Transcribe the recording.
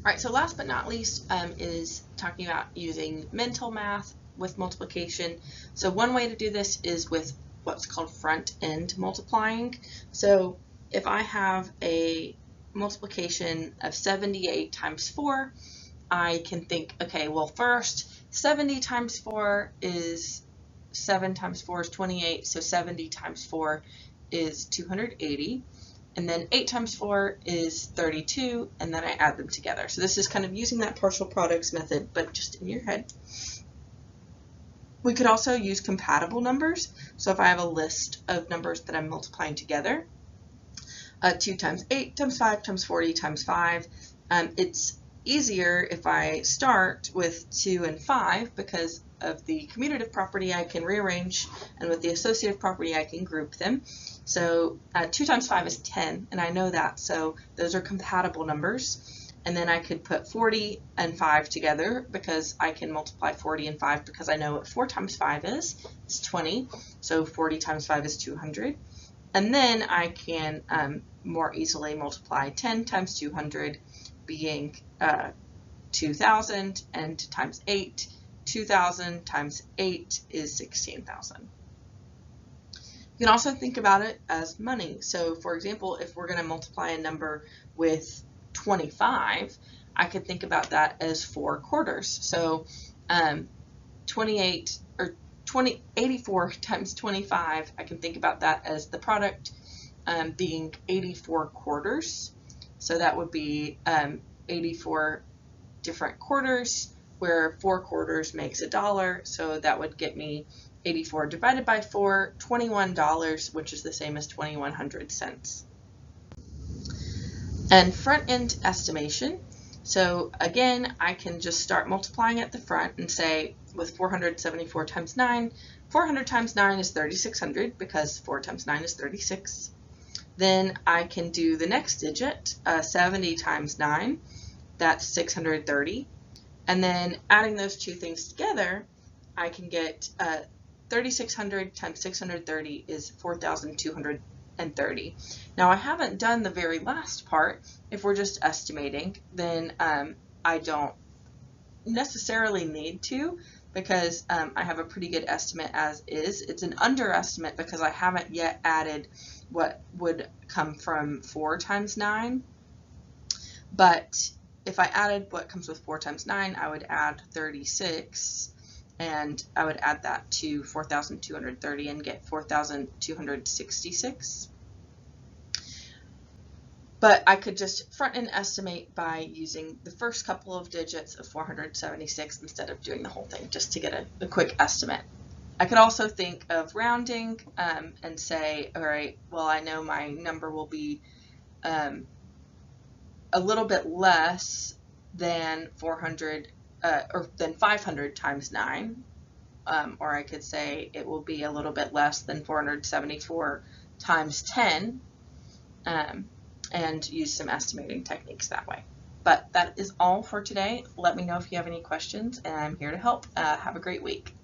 All right, so last but not least is talking about using mental math with multiplication. So one way to do this is with what's called front-end multiplying. So if I have a multiplication of 78 times 4, I can think, okay, well, first 70 times 4 is 7 times 4 is 28, so 70 times 4 is 280. And then 8 times 4 is 32, and then I add them together. So this is kind of using that partial products method, but just in your head. We could also use compatible numbers. So if I have a list of numbers that I'm multiplying together, 2 times 8 times 5 times 40 times 5, it's easier if I start with 2 and 5 because of the commutative property I can rearrange, and with the associative property I can group them. So 2 times 5 is 10, and I know that, so those are compatible numbers. And then I could put 40 and 5 together because I can multiply 40 and 5 because I know what 4 times 5 is. It's 20, so 40 times 5 is 200. And then I can more easily multiply 10 times 200 being 2,000, and times 8, 2,000 times 8 is 16,000. You can also think about it as money. So for example, if we're going to multiply a number with 25, I could think about that as 4 quarters. So 84 times 25, I can think about that as the product being 84 quarters. So that would be 84 different quarters, where 4 quarters makes $1. So that would get me 84 divided by 4, $21, which is the same as 2,100 cents. And front-end estimation. So again, I can just start multiplying at the front and say with 474 times 9, 400 times 9 is 3,600 because 4 times 9 is 36. Then I can do the next digit, 70 times 9, that's 630. And then adding those two things together, I can get 3,600 times 630 is 4,230. Now I haven't done the very last part. If we're just estimating, then I don't necessarily need to, because I have a pretty good estimate as is. It's an underestimate because I haven't yet added what would come from 4 times 9. But if I added what comes with 4 times 9, I would add 36, and I would add that to 4,230 and get 4,266. But I could just front-end estimate by using the first couple of digits of 476 instead of doing the whole thing, just to get a quick estimate. I could also think of rounding and say, all right, well, I know my number will be a little bit less than 400 or than 500 times 9, or I could say it will be a little bit less than 474 times 10, and use some estimating techniques that way. But that is all for today. Let me know if you have any questions, and I'm here to help. Have a great week.